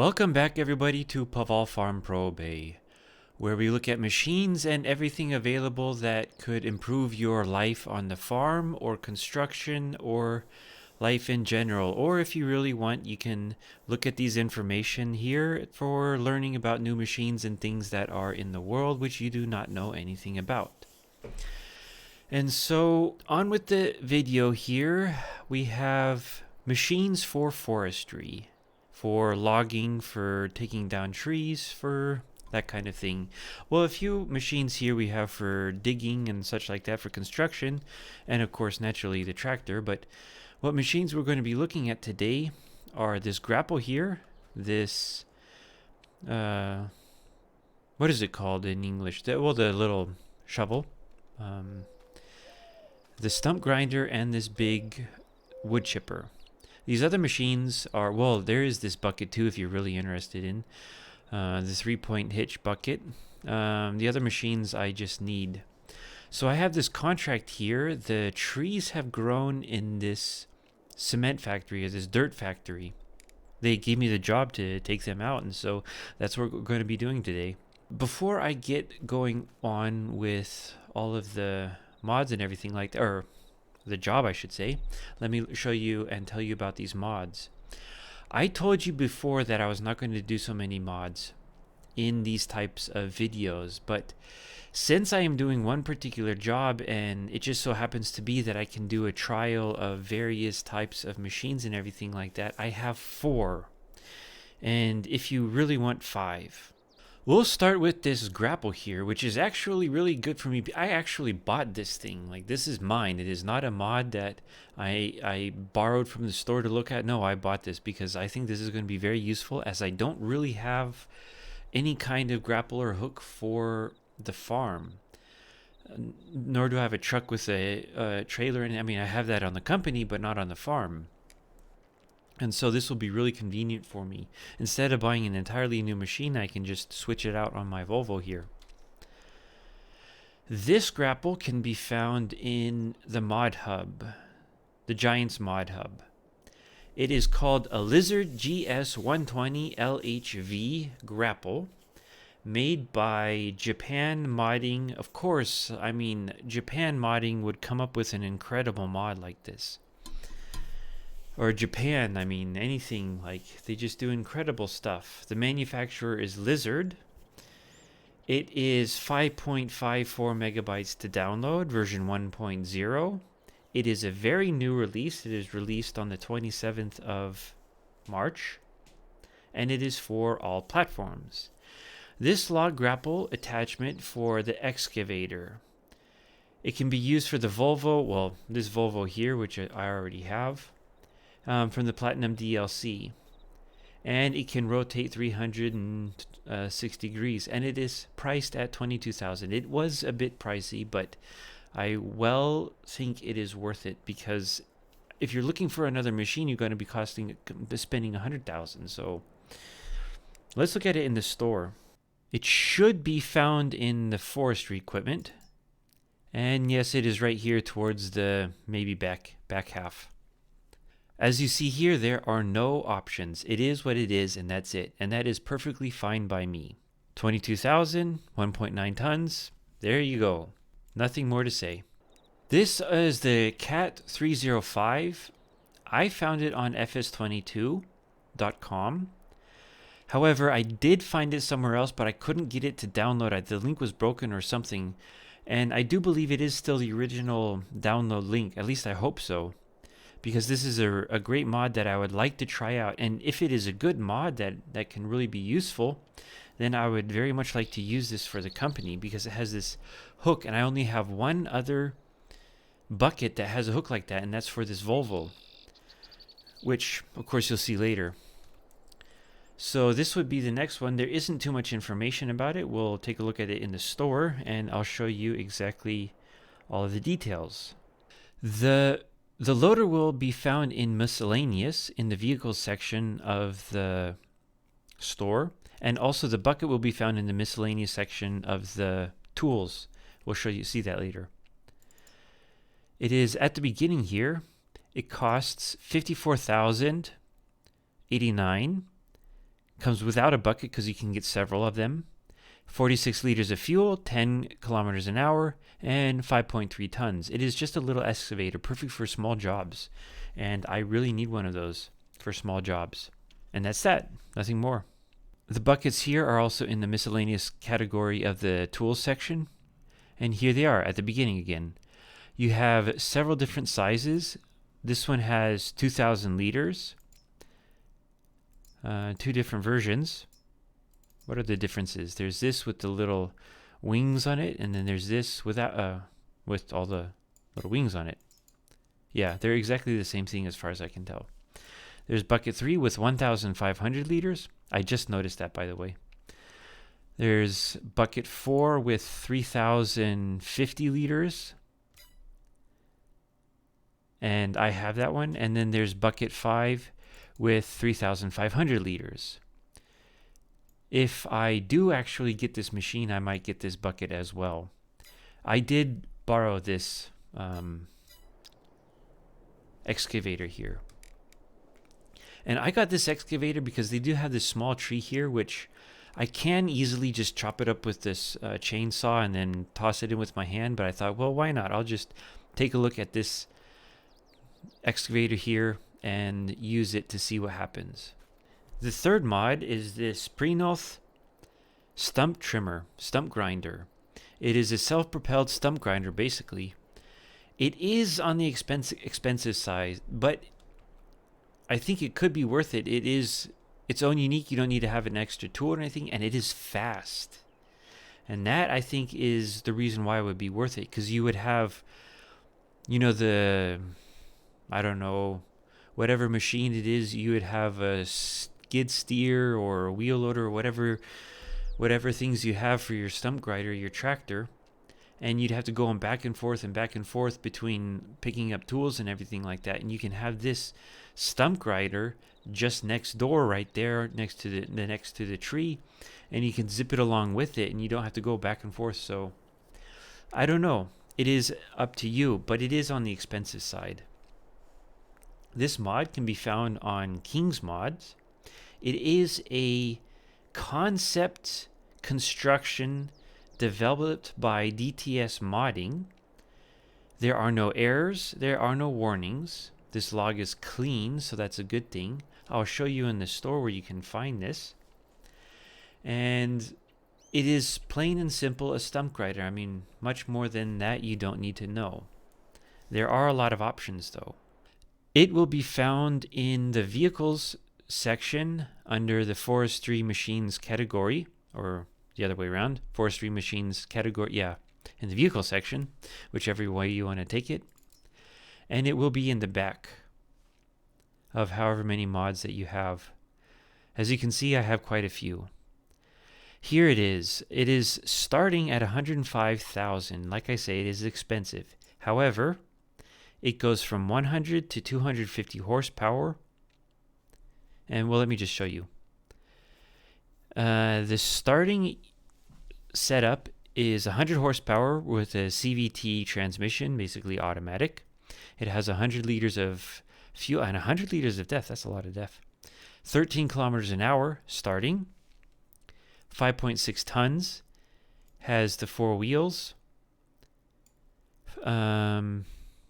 Welcome back everybody to Paval Farm Pro Bay, where we look at machines and everything available that could improve your life on the farm or construction or life in general. Or if you really want, you can look at these information here for learning about new machines and things that are in the world which you do not know anything about. And so on with the video here, we have machines for forestry. For logging, for taking down trees, for that kind of thing. Well, a few machines here we have for digging and such like that, for construction, and of course naturally the tractor. But what machines we're going to be looking at today are this grapple here, this what is it called in English? The little shovel, the stump grinder, and this big wood chipper. These other machines are, well, there is this bucket too if you're really interested in the 3-point hitch bucket. The other machines I just need. So I have this contract here. The trees have grown in this cement factory, or this dirt factory. They gave me the job to take them out, and so that's what we're going to be doing today. Before I get going on with all of the mods and everything like that, or the job I should say, let me show you and tell you about these mods. I told you before that I was not going to do so many mods in these types of videos, but since I am doing one particular job and it just so happens to be that I can do a trial of various types of machines and everything like that, I have 4, and if you really want 5. We'll start with this grapple here, which is actually really good for me. I actually bought this thing. Like, this is mine. It is not a mod that I borrowed from the store to look at. No, I bought this because I think this is going to be very useful, as I don't really have any kind of grapple or hook for the farm. Nor do I have a truck with a trailer in it. I mean, I have that on the company, but not on the farm. And so this will be really convenient for me. Instead of buying an entirely new machine, I can just switch it out on my Volvo here. This grapple can be found in the mod hub, the Giants mod hub. It is called a Lizard GS120 LHV grapple, made by Japan Modding. Of course, I mean, Japan Modding would come up with an incredible mod like this. Or Japan, I mean, anything, like, they just do incredible stuff. The manufacturer is Lizard. It is 5.54 megabytes to download, version 1.0. It is a very new release. It is released on the 27th of March, and it is for all platforms. This log grapple attachment for the excavator. It can be used for the Volvo, well, this Volvo here, which I already have. From the Platinum DLC, and it can rotate 360 degrees, and it is priced at $22,000. It was a bit pricey, but I think it is worth it, because if you're looking for another machine, you're going to be spending $100,000. So let's look at it in the store. It should be found in the forestry equipment, and yes, it is right here towards the maybe back half. As you see here, there are no options. It is what it is, and that's it. And that is perfectly fine by me. 22,000, 1.9 tons. There you go. Nothing more to say. This is the Cat 305. I found it on fs22.com. However, I did find it somewhere else, but I couldn't get it to download. The link was broken or something. And I do believe it is still the original download link. At least I hope so, because this is a great mod that I would like to try out. And if it is a good mod that can really be useful, then I would very much like to use this for the company, because it has this hook, and I only have one other bucket that has a hook like that, and that's for this Volvo, which of course you'll see later. So this would be the next one. There isn't too much information about it. We'll take a look at it in the store, and I'll show you exactly all of the details. The loader will be found in miscellaneous in the vehicles section of the store, and also the bucket will be found in the miscellaneous section of the tools. We'll see that later. It is at the beginning here. It costs $54,089. Comes without a bucket because you can get several of them. 46 liters of fuel, 10 kilometers an hour, and 5.3 tons. It is just a little excavator, perfect for small jobs. And I really need one of those for small jobs. And that's that, nothing more. The buckets here are also in the miscellaneous category of the tools section. And here they are at the beginning again. You have several different sizes. This one has 2,000 liters. Two different versions. What are the differences? There's this with the little wings on it, and then there's this without, with all the little wings on it. Yeah, they're exactly the same thing as far as I can tell. There's bucket 3 with 1,500 liters. I just noticed that, by the way. There's bucket 4 with 3,050 liters. And I have that one. And then there's bucket 5 with 3,500 liters. If I do actually get this machine, I might get this bucket as well. I did borrow this excavator here. And I got this excavator because they do have this small tree here, which I can easily just chop it up with this chainsaw and then toss it in with my hand. But I thought, well, why not? I'll just take a look at this excavator here and use it to see what happens. The third mod is this Prinoth stump grinder. It is a self-propelled stump grinder, basically. It is on the expensive side, but I think it could be worth it. It is its own unique. You don't need to have an extra tool or anything, and it is fast. And that, I think, is the reason why it would be worth it, because you would have, you know, I don't know, whatever machine it is, you would have a skid steer or a wheel loader or whatever things you have for your stump grinder, your tractor, and you'd have to go on back and forth between picking up tools and everything like that. And you can have this stump grinder just next door, right there, next to the tree, and you can zip it along with it, and you don't have to go back and forth. So I don't know. It is up to you, but it is on the expensive side. This mod can be found on King's Mods. It is a concept construction developed by DTS Modding. There are no errors. There are no warnings. This log is clean, so that's a good thing. I'll show you in the store where you can find this. And it is plain and simple a stump grinder. I mean, much more than that you don't need to know. There are a lot of options, though. It will be found in the vehicles section under the forestry machines category, or the other way around, forestry machines category, yeah, in the vehicle section, whichever way you want to take it. And it will be in the back of however many mods that you have. As you can see, I have quite a few. Here it is. It is starting at 105,000. Like I say, it is expensive. However, it goes from 100 to 250 horsepower. And well, let me just show you. The starting setup is 100 horsepower with a CVT transmission, basically automatic. It has 100 liters of fuel and 100 liters of depth. That's a lot of depth. 13 kilometers an hour starting. 5.6 tons. Has the 4 wheels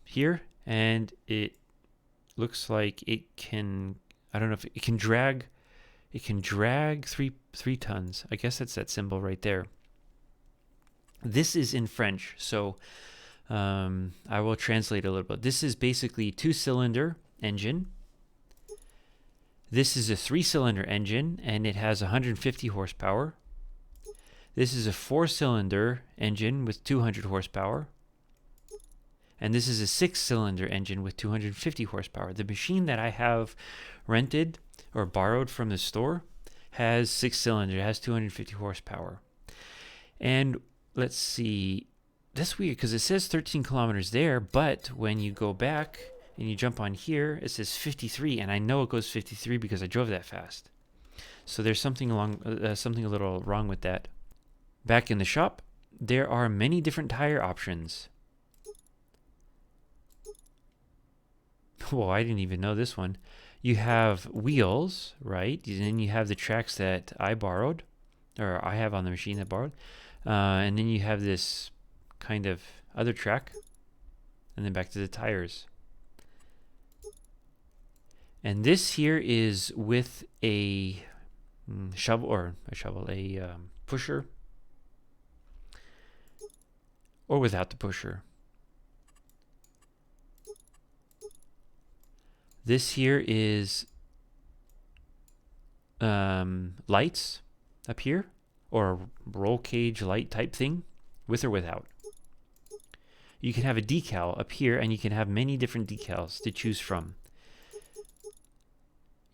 here, and it looks like it can, I don't know if it can drag. It can drag three tons. I guess that's that symbol right there. This is in French, so I will translate a little bit. This is basically 2-cylinder engine. This is a 3-cylinder engine, and it has 150 horsepower. This is a 4-cylinder engine with 200 horsepower. And this is a 6-cylinder engine with 250 horsepower. The machine that I have rented or borrowed from the store has 6-cylinder. It has 250 horsepower. And let's see. That's weird because it says 13 kilometers there, but when you go back and you jump on here, it says 53, and I know it goes 53 because I drove that fast. So there's something a little wrong with that. Back in the shop, there are many different tire options. Whoa, I didn't even know this one. You have wheels, right? And then you have the tracks that I borrowed, or I have on the machine that borrowed. And then you have this kind of other track, and then back to the tires. And this here is with a pusher, or without the pusher. This here is lights up here, or a roll cage light type thing, with or without. You can have a decal up here, and you can have many different decals to choose from.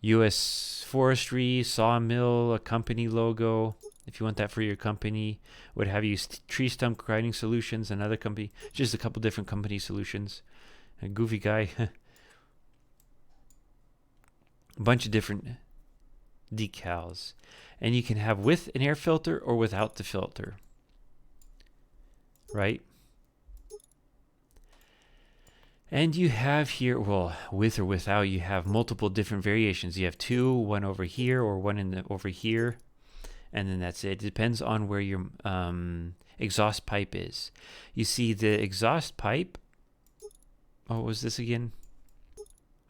U.S. Forestry, sawmill, a company logo, if you want that for your company. What have you, tree stump grinding solutions, another company, just a couple different company solutions. A goofy guy. A bunch of different decals. And you can have with an air filter or without the filter. Right? And you have here, well, with or without, you have multiple different variations. You have two, one over here or one over here. And then that's it. It depends on where your exhaust pipe is. You see the exhaust pipe. Oh, what was this again?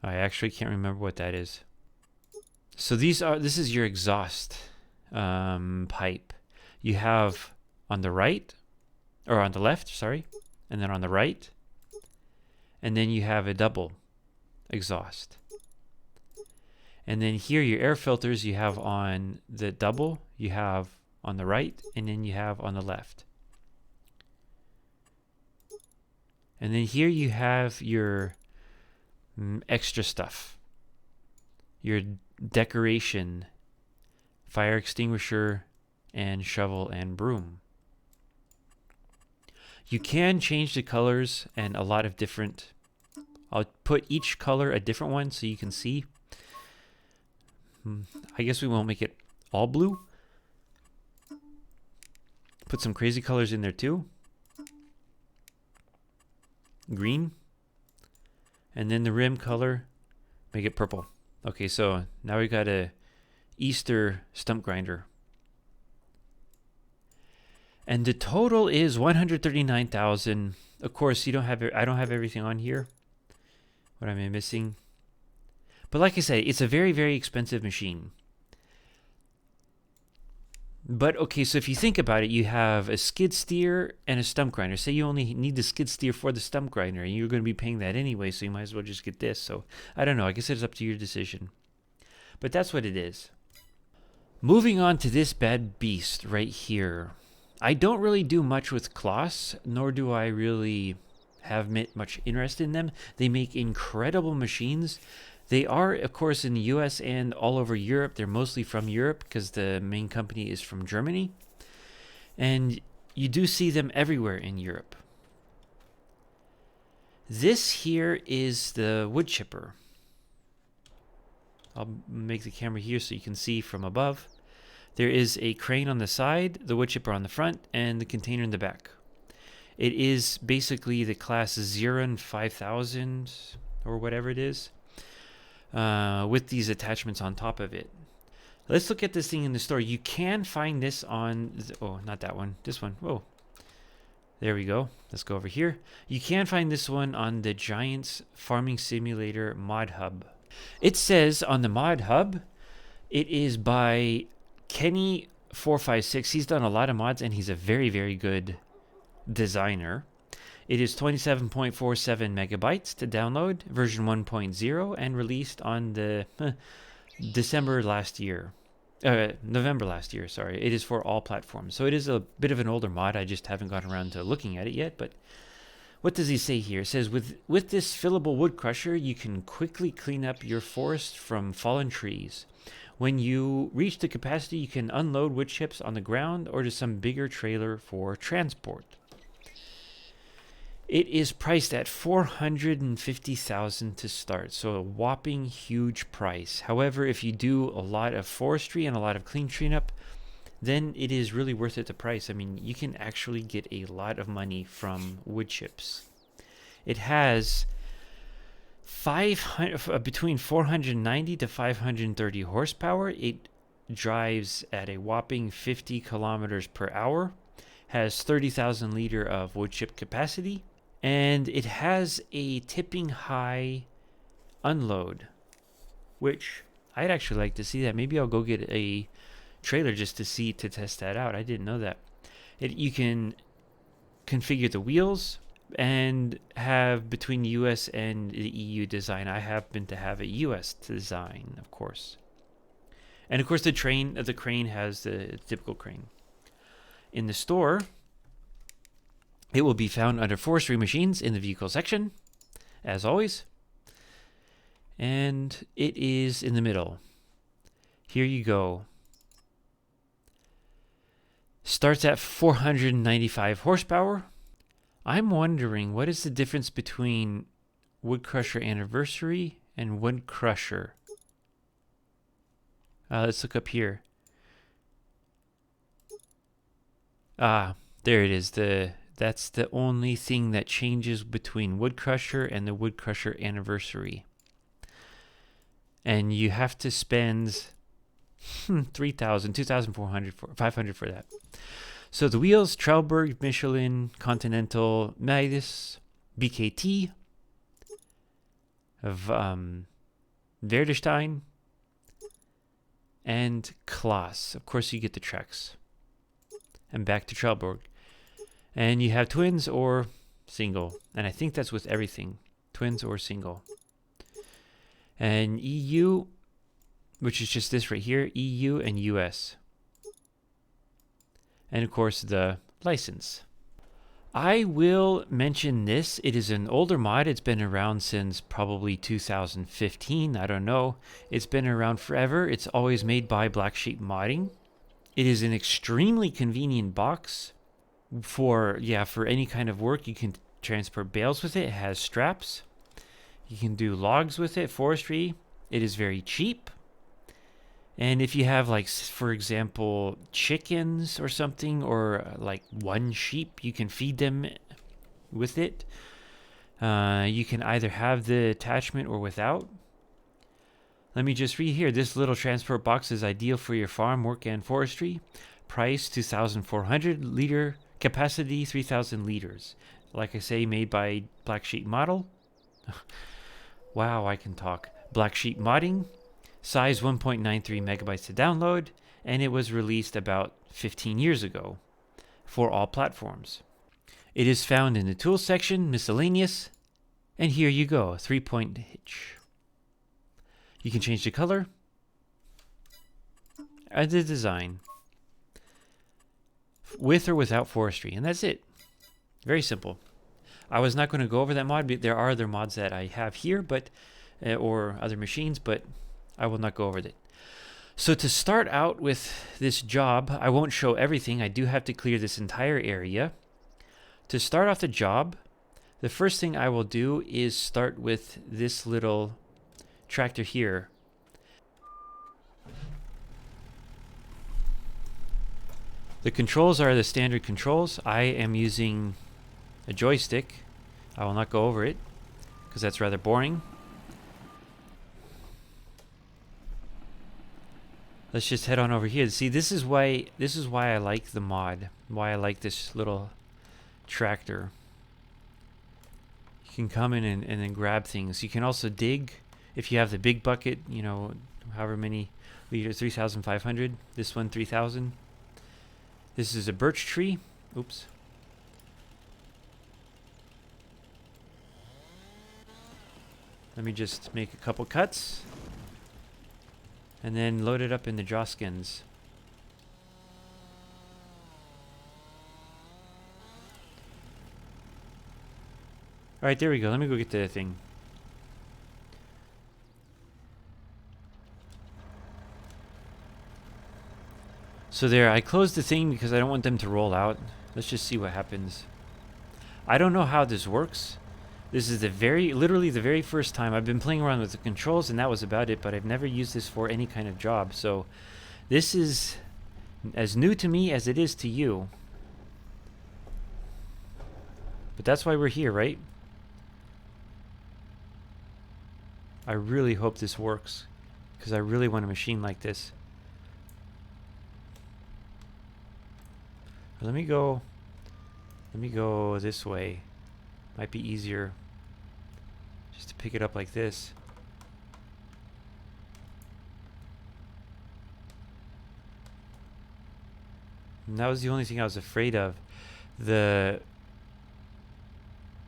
I actually can't remember what that is. So this is your exhaust pipe. You have on the right, or on the left, sorry, and then on the right. And then you have a double exhaust. And then here your air filters you have on the double, you have on the right, and then you have on the left. And then here you have your extra stuff. Your decoration, fire extinguisher, and shovel and broom. You can change the colors and a lot of different. I'll put each color a different one so you can see. I guess we won't make it all blue. Put some crazy colors in there too. Green. And then the rim color, make it purple. Okay, so now we got a Easter stump grinder. And the total is $139,000. Of course, I don't have everything on here. What am I missing? But like I said, it's a very, very expensive machine. But okay, so if you think about it, you have a skid steer and a stump grinder. Say you only need the skid steer for the stump grinder, and you're going to be paying that anyway, so you might as well just get this. So I don't know. I guess it's up to your decision. But that's what it is. Moving on to this bad beast right here. I don't really do much with Claas, nor do I really have much interest in them. They make incredible machines. They are, of course, in the US and all over Europe. They're mostly from Europe because the main company is from Germany. And you do see them everywhere in Europe. This here is the wood chipper. I'll make the camera here so you can see from above. There is a crane on the side, the wood chipper on the front, and the container in the back. It is basically the Claas Xerion 5000 or whatever it is, with these attachments on top of it. Let's look at this thing in the store. You can find this on, oh, not that one, this one. Whoa. There we go. Let's go over here. You can find this one on the Giants Farming Simulator mod hub. It says on the mod hub, it is by Kenny456. He's done a lot of mods and he's a very, very good designer. It is 27.47 megabytes to download, version 1.0, and released on the November last year, sorry. It is for all platforms. So it is a bit of an older mod. I just haven't gotten around to looking at it yet. But what does he say here? It says, with this fillable wood crusher, you can quickly clean up your forest from fallen trees. When you reach the capacity, you can unload wood chips on the ground or to some bigger trailer for transport. It is priced at $450,000 to start, so a whopping huge price. However, if you do a lot of forestry and a lot of clean cleanup, then it is really worth it, the price. I mean, you can actually get a lot of money from wood chips. It has between 490 to 530 horsepower. It drives at a whopping 50 kilometers per hour, has 30,000 liter of wood chip capacity, and it has a tipping high unload, which I'd actually like to see that. Maybe I'll go get a trailer just to test that out. I didn't know that. You can configure the wheels and have between US and the EU design. I happen to have a US design, of course. And of course the crane has the typical crane. In the store, it will be found under forestry machines in the vehicle section, as always. And it is in the middle. Here you go. Starts at 495 horsepower. I'm wondering, what is the difference between Wood Crusher Anniversary and Wood Crusher? Let's look up here. There it is. That's the only thing that changes between Wood Crusher and the Wood Crusher Anniversary. And you have to spend 3,000, 2,400, 500 for that. So the wheels, Trelleborg, Michelin, Continental, Midas, BKT, Verdestein, and Claas. Of course, you get the Trex. And back to Trelleborg. And you have twins or single. And I think that's with everything. Twins or single. And EU, which is just this right here, EU and US. And of course the license. I will mention this. It is an older mod. It's been around since probably 2015. I don't know. It's been around forever. It's always made by Black Sheep Modding. It is an extremely convenient box for any kind of work. You can transport bales with it. It has straps. You can do logs with it, forestry. It is very cheap. And if you have, like, for example, chickens or something, or like one sheep, you can feed them with it. You can either have the attachment or without. Let me just read here. This little transport box is ideal for your farm, work, and forestry. Price 2,400 liter, capacity 3,000 liters. Like I say, made by Black Sheep Model. Wow, I can talk. Black Sheep Modding. Size 1.93 megabytes to download, and it was released about 15 years ago for all platforms. It is found in the tools section, miscellaneous, and here you go, 3-point hitch. You can change the color and the design with or without forestry, and that's it. Very simple. I was not going to go over that mod, but there are other mods that I have here, but or other machines, but I will not go over it. So to start out with this job, I won't show everything. I do have to clear this entire area. To start off the job, the first thing I will do is start with this little tractor here. The controls are the standard controls. I am using a joystick. I will not go over it because that's rather boring. Let's just head on over here. See, this is why I like the mod. Why I like this little tractor. You can come in and then grab things. You can also dig if you have the big bucket, you know, however many liters, 3,500. This one, 3,000. This is a birch tree. Oops. Let me just make a couple cuts. And then load it up in the Joskins. Alright, there we go. Let me go get the thing. So there, I closed the thing because I don't want them to roll out. Let's just see what happens. I don't know how this works. This is literally the very first time I've been playing around with the controls, and that was about it, but I've never used this for any kind of job. So this is as new to me as it is to you. But that's why we're here, right? I really hope this works, because I really want a machine like this. Let me go this way. Might be easier just to pick it up like this. And that was the only thing I was afraid of. Let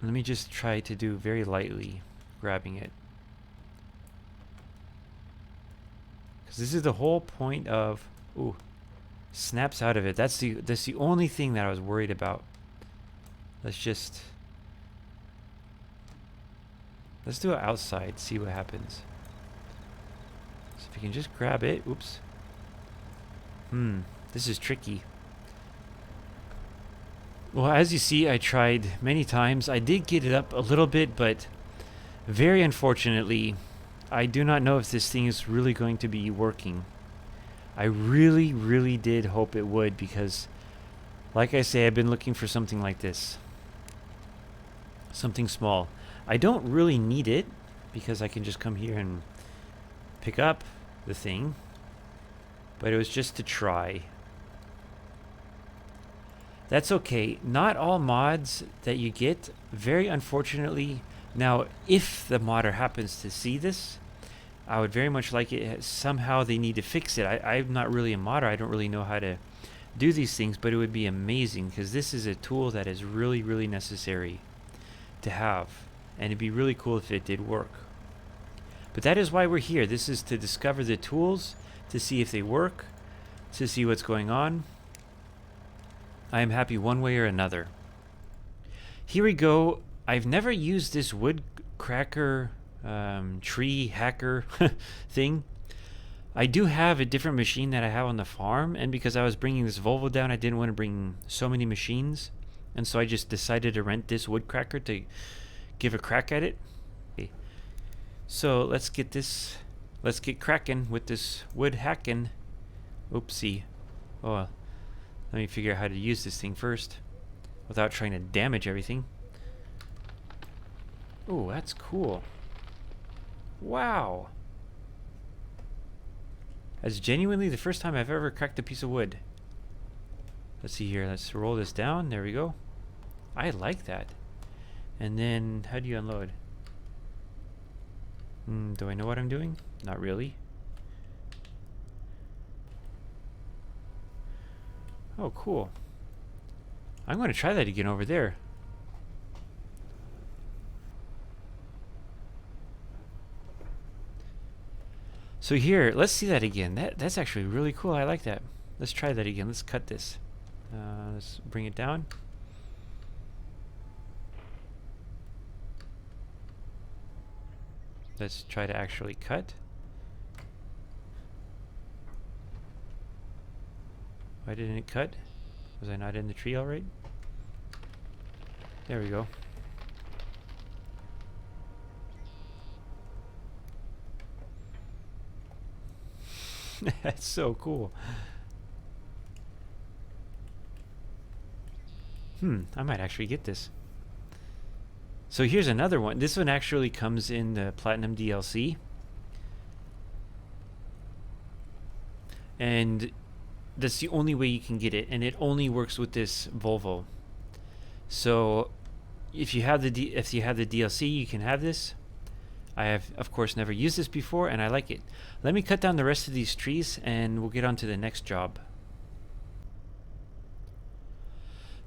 me just try to do very lightly, grabbing it. Because this is the whole point of... Ooh, snaps out of it. That's the only thing that I was worried about. Let's do it outside, see what happens. So if you can just grab it. Oops. This is tricky. Well, as you see, I tried many times. I did get it up a little bit, but very unfortunately, I do not know if this thing is really going to be working. I really, really did hope it would, because, like I say, I've been looking for something like this. Something small. I don't really need it, because I can just come here and pick up the thing. But it was just to try. That's okay. Not all mods that you get, very unfortunately. Now, if the modder happens to see this, I would very much like it. Somehow they need to fix it. I'm not really a modder. I don't really know how to do these things, but it would be amazing, because this is a tool that is really, really necessary to have. And it'd be really cool if it did work. But that is why we're here. This is to discover the tools, to see if they work, to see what's going on. I am happy one way or another. Here we go. I've never used this wood cracker tree hacker thing. I do have a different machine that I have on the farm, and because I was bringing this Volvo down, I didn't want to bring so many machines, and so I just decided to rent this wood cracker to give a crack at it. Okay. So let's get cracking with this wood hacking. Oopsie. Oh, let me figure out how to use this thing first without trying to damage everything. Oh, that's cool. Wow. That's genuinely the first time I've ever cracked a piece of wood. Let's see here. Let's roll this down. There we go. I like that. And then, how do you unload? Do I know what I'm doing? Not really. Oh, cool. I'm going to try that again over there. So here, let's see that again. That's actually really cool. I like that. Let's try that again. Let's cut this. Let's bring it down. Let's try to actually cut. Why didn't it cut? Was I not in the tree all right? There we go. That's so cool. I might actually get this. So here's another one. This one actually comes in the Platinum DLC. And that's the only way you can get it, and it only works with this Volvo. So if you have the DLC, you can have this. I have, of course, never used this before, and I like it. Let me cut down the rest of these trees, and we'll get on to the next job.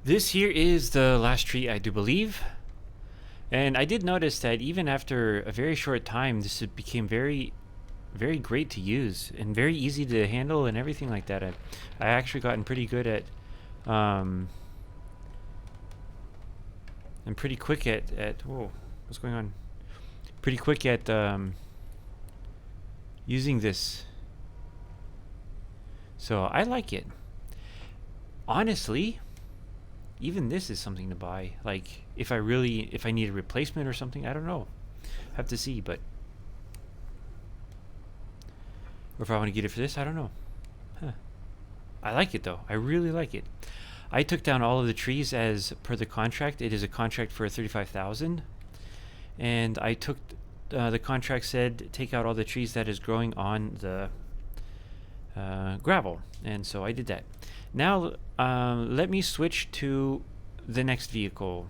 This here is the last tree, I do believe. And I did notice that even after a very short time, this became very, very great to use and very easy to handle and everything like that. I actually gotten pretty good at, I'm pretty quick at, whoa, what's going on? Pretty quick at using this. So I like it. Honestly, even this is something to buy. Like if I need a replacement or something, I don't know. Have to see, but or if I want to get it for this, I don't know. I like it though. I really like it. I took down all of the trees as per the contract. It is a contract for 35,000. And I took the contract said take out all the trees that is growing on the gravel, and so I did that. Now let me switch to the next vehicle.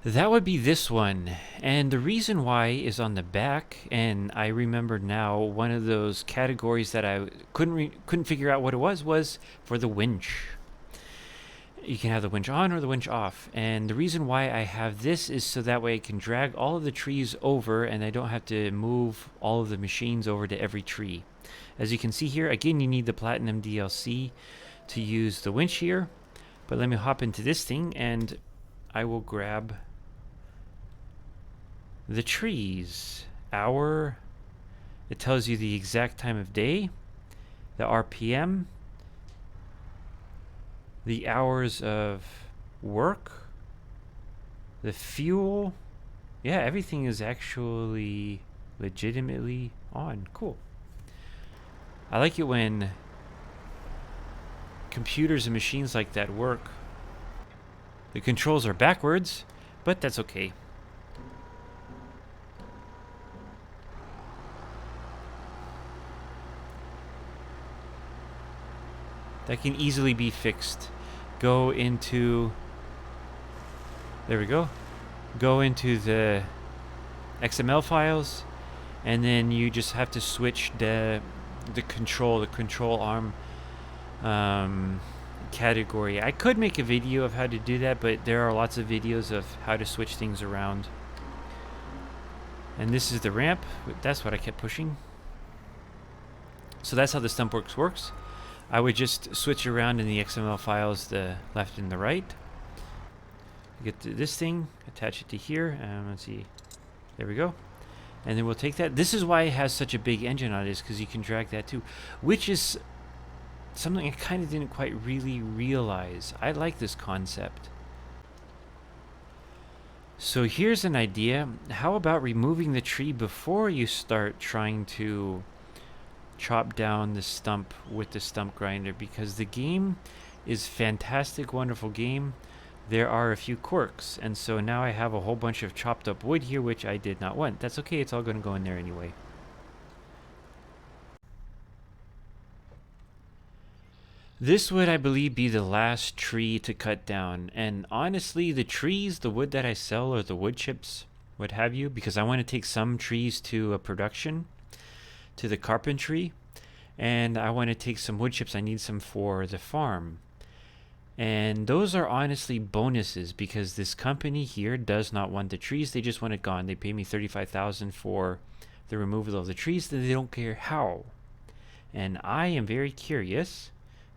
That would be this one, and the reason why is on the back, and I remember now one of those categories that I couldn't figure out what it was for the winch. You can have the winch on or the winch off, and the reason why I have this is so that way I can drag all of the trees over and I don't have to move all of the machines over to every tree. As you can see here, again, you need the Platinum DLC to use the winch here, but let me hop into this thing and I will grab the trees. Hour, it tells you the exact time of day, the RPM, the hours of work, the fuel. Yeah, everything is actually legitimately on. Cool. I like it when computers and machines like that work. The controls are backwards, but that's okay. That can easily be fixed. Go into, there we go. Go into the XML files, and then you just have to switch the control arm category. I could make a video of how to do that, but there are lots of videos of how to switch things around. And this is the ramp. That's what I kept pushing. So that's how the Stumpworks works. I would just switch around in the XML files the left and the right. Get to this thing, attach it to here, and let's see. There we go. And then we'll take that. This is why it has such a big engine on it, is because you can drag that too, which is something I kind of didn't quite really realize. I like this concept. So here's an idea. How about removing the tree before you start trying to chop down the stump with the stump grinder? Because the game is fantastic, wonderful game. There are a few quirks, and so now I have a whole bunch of chopped up wood here, which I did not want. That's okay, it's all going to go in there anyway. This would, I believe, be the last tree to cut down. And honestly, the trees, the wood that I sell, or the wood chips, what have you, because I want to take some trees to a production, to the carpentry, and I want to take some wood chips. I need some for the farm. And those are honestly bonuses, because this company here does not want the trees. They just want it gone. They pay me $35,000 for the removal of the trees, that they don't care how. And I am very curious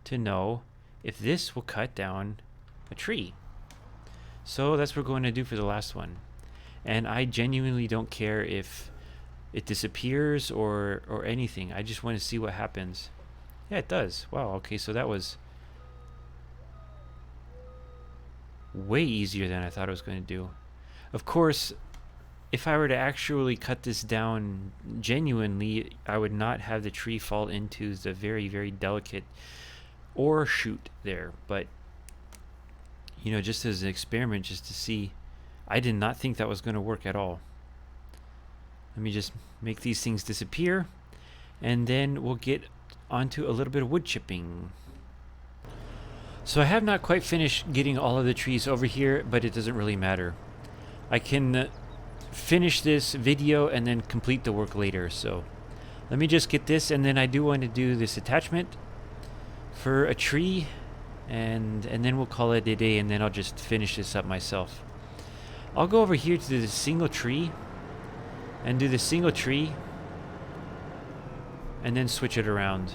to know if this will cut down a tree. So that's what we're going to do for the last one. And I genuinely don't care if it disappears or anything. I just want to see what happens. Yeah, it does. Wow, okay, so that was way easier than I thought it was going to do. Of course, if I were to actually cut this down genuinely, I would not have the tree fall into the very, very delicate ore chute there. But, you know, just as an experiment, just to see, I did not think that was going to work at all. Let me just make these things disappear, and then we'll get onto a little bit of wood chipping. So I have not quite finished getting all of the trees over here, but it doesn't really matter. I can finish this video and then complete the work later. So let me just get this, and then I do want to do this attachment for a tree, and then we'll call it a day, and then I'll just finish this up myself. I'll go over here to the single tree and do the single tree, and then switch it around,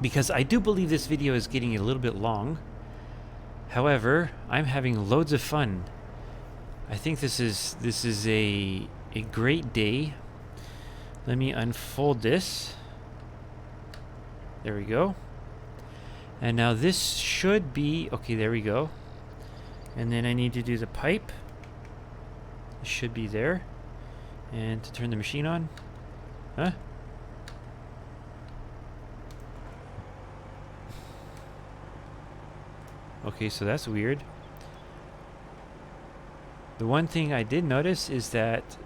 because I do believe this video is getting a little bit long. However, I'm having loads of fun. I think this is a great day. Let me unfold this. There we go. And now this should be okay. There we go. And then I need to do the pipe. It should be there. And to turn the machine on. Huh? Okay, so that's weird. The one thing I did notice is that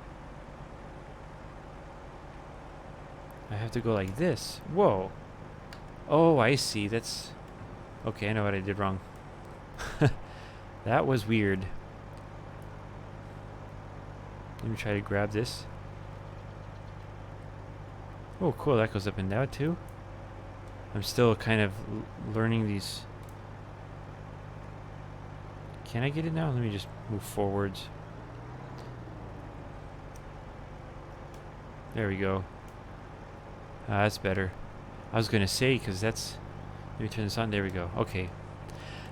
I have to go like this. Whoa. Oh, I see. That's... Okay, I know what I did wrong. That was weird. Let me try to grab this. Oh, cool. That goes up and down, too. I'm still kind of learning these. Can I get it now? Let me just move forwards. There we go. That's better. I was going to say, because that's... Let me turn this on. There we go. Okay.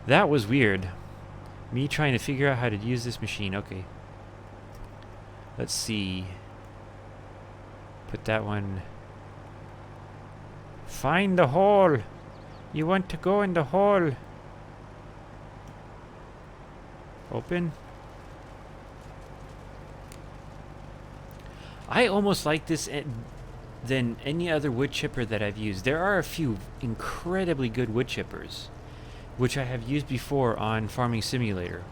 That was weird. Me trying to figure out how to use this machine. Okay. Let's see. Put that one... Find the hole! You want to go in the hole! Open. I almost like this than any other wood chipper that I've used. There are a few incredibly good wood chippers, which I have used before on Farming Simulator.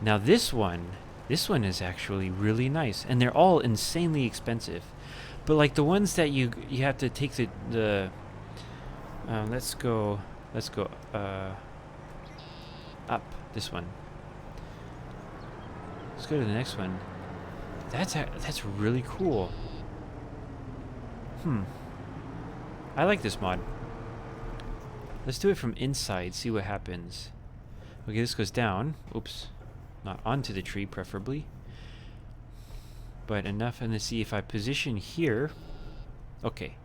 Now this one is actually really nice, and they're all insanely expensive. But like the ones that you have to take the let's go up. This one. Let's go to the next one. That's really cool. I like this mod. Let's do it from inside, see what happens. Okay, this goes down. Oops. Not onto the tree, preferably. But enough, and let's see if I position here. Okay.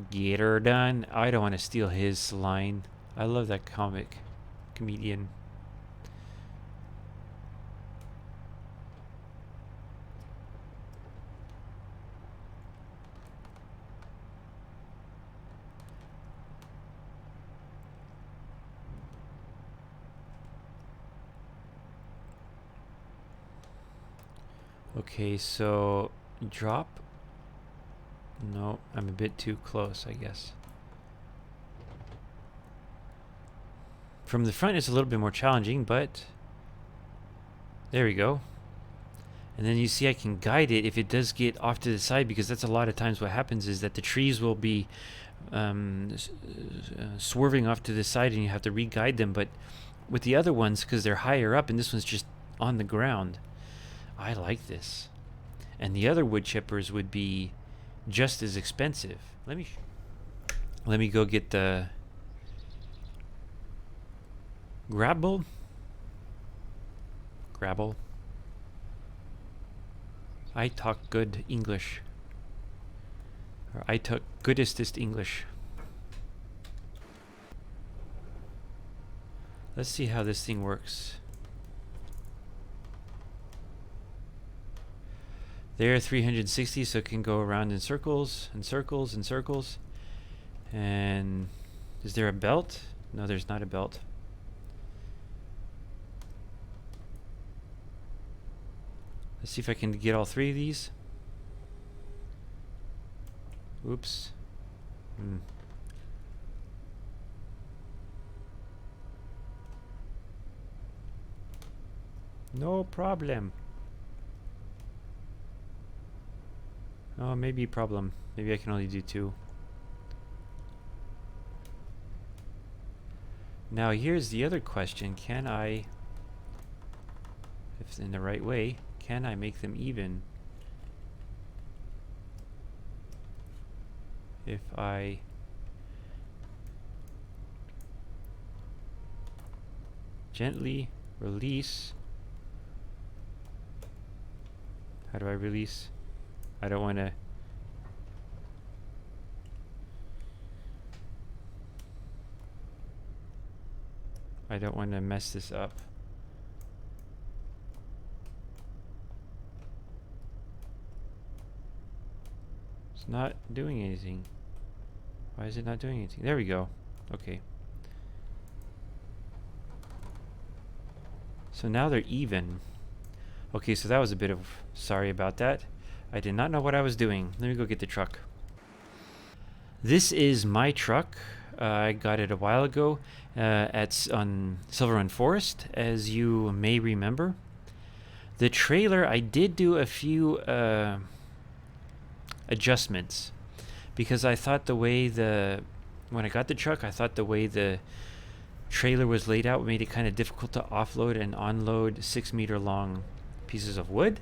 Get her done. I don't want to steal his line. I love that comedian. Okay, so drop. No, I'm a bit too close, I guess. From the front, it's a little bit more challenging, but there we go. And then you see I can guide it if it does get off to the side, because that's a lot of times what happens is that the trees will be swerving off to the side and you have to re-guide them. But with the other ones, because they're higher up and this one's just on the ground, I like this. And the other wood chippers would be just as expensive. Let me go get the grabble. I talk good English. Or I talk goodestest English. Let's see how this thing works. There, 360, so it can go around in circles and circles and circles. And is there a belt? No, there's not a belt. Let's see if I can get all three of these. Oops. No problem. Oh, maybe problem. Maybe I can only do 2. Now here's the other question. Can I, if it's in the right way, can I make them even? If I gently release. How do I release? I don't want to. I don't want to mess this up. It's not doing anything. Why is it not doing anything? There we go. Okay. So now they're even. Okay, so that was a bit of... Sorry about that. I did not know what I was doing. Let me go get the truck. This is my truck. I got it a while ago on Silver Run Forest, as you may remember. The trailer, I did do a few adjustments because I thought when I got the truck, I thought the way the trailer was laid out made it kind of difficult to offload and unload 6-meter long pieces of wood.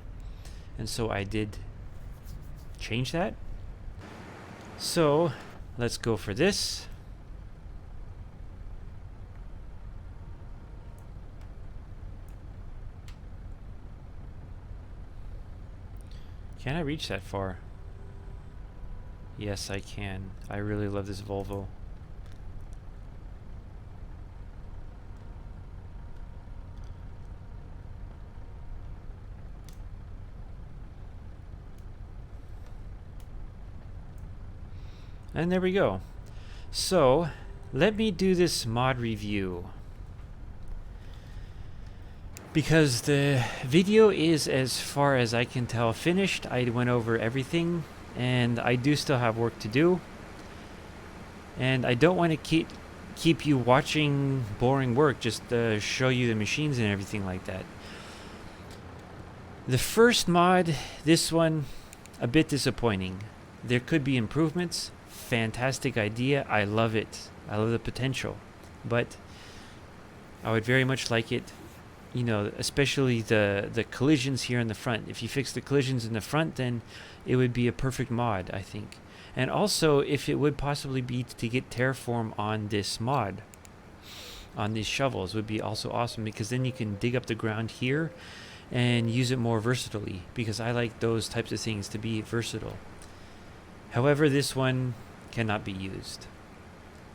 And so I did change that. So let's go for this. Can I reach that far? Yes, I can. I really love this Volvo. And there we go. So, let me do this mod review. Because the video is, as far as I can tell, finished. I went over everything, and I do still have work to do. And I don't want to keep you watching boring work just to show you the machines and everything like that. The first mod, this one, a bit disappointing. There could be improvements. Fantastic idea. I love it. I love the potential. But I would very much like it, you know, especially the collisions here in the front. If you fix the collisions in the front, then it would be a perfect mod, I think. And also, if it would possibly be to get Terraform on this mod, on these shovels, would be also awesome, because then you can dig up the ground here and use it more versatilely, because I like those types of things to be versatile. However, this one cannot be used.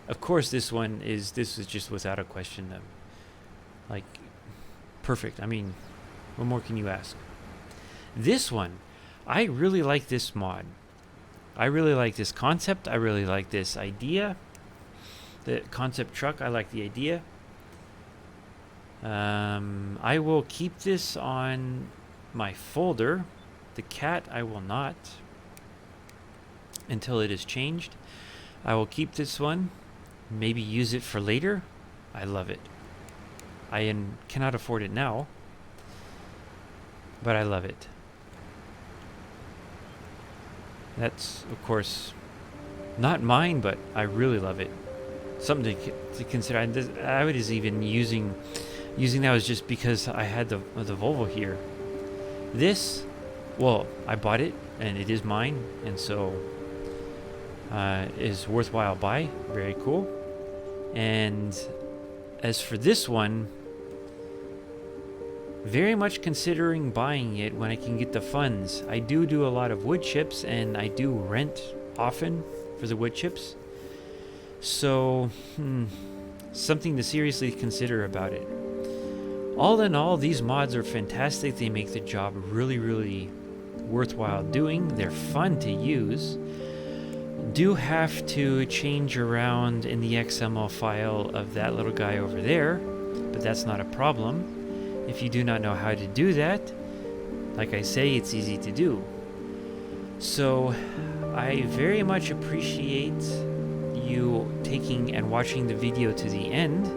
Of course, this is just without a question, like, perfect. I mean, what more can you ask? This one, I really like this mod. I really like this concept. I really like this idea. The concept truck, I like the idea. I will keep this on my folder. The cat, I will not, until it is changed. I will keep this one, maybe use it for later. I love it. I cannot afford it now, but I love it. That's, of course, not mine, but I really love it. Something to consider. I was even using that was just because I had the Volvo here. This, well, I bought it and it is mine, and so is worthwhile buy. Very cool. And as for this one, very much considering buying it when I can get the funds. I do a lot of wood chips, and I do rent often for the wood chips. So, something to seriously consider about it. All in all, these mods are fantastic. They make the job really, really worthwhile doing. They're fun to use. Do have to change around in the XML file of that little guy over there, but that's not a problem. If you do not know how to do that, like I say, it's easy to do. So I very much appreciate you taking and watching the video to the end.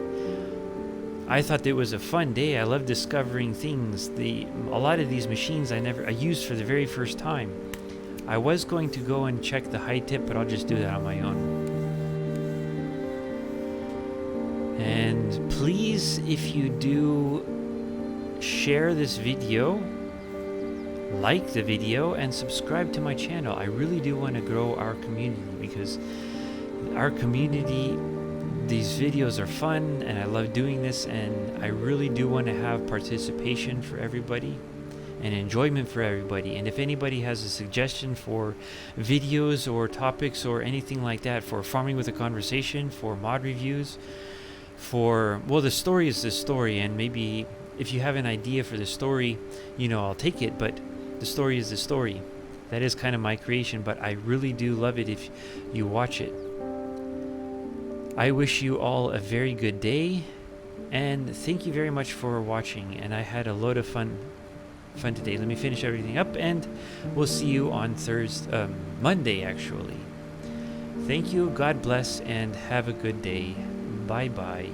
I thought it was a fun day. I love discovering things. A lot of these machines I used for the very first time. I was going to go and check the high tip, but I'll just do that on my own. And please, if you do, share this video, like the video, and subscribe to my channel. I really do want to grow our community, because our community, these videos are fun and I love doing this, and I really do want to have participation for everybody and enjoyment for everybody. And if anybody has a suggestion for videos or topics or anything like that, for Farming with a Conversation, for mod reviews, well, the story is the story, and maybe if you have an idea for the story, I'll take it, but the story is the story. That is kind of my creation, but I really do love it if you watch it. I wish you all a very good day, and thank you very much for watching, and I had a load of fun today. Let me finish everything up, and we'll see you on Monday, actually. Thank you, God bless, and have a good day. Bye-bye.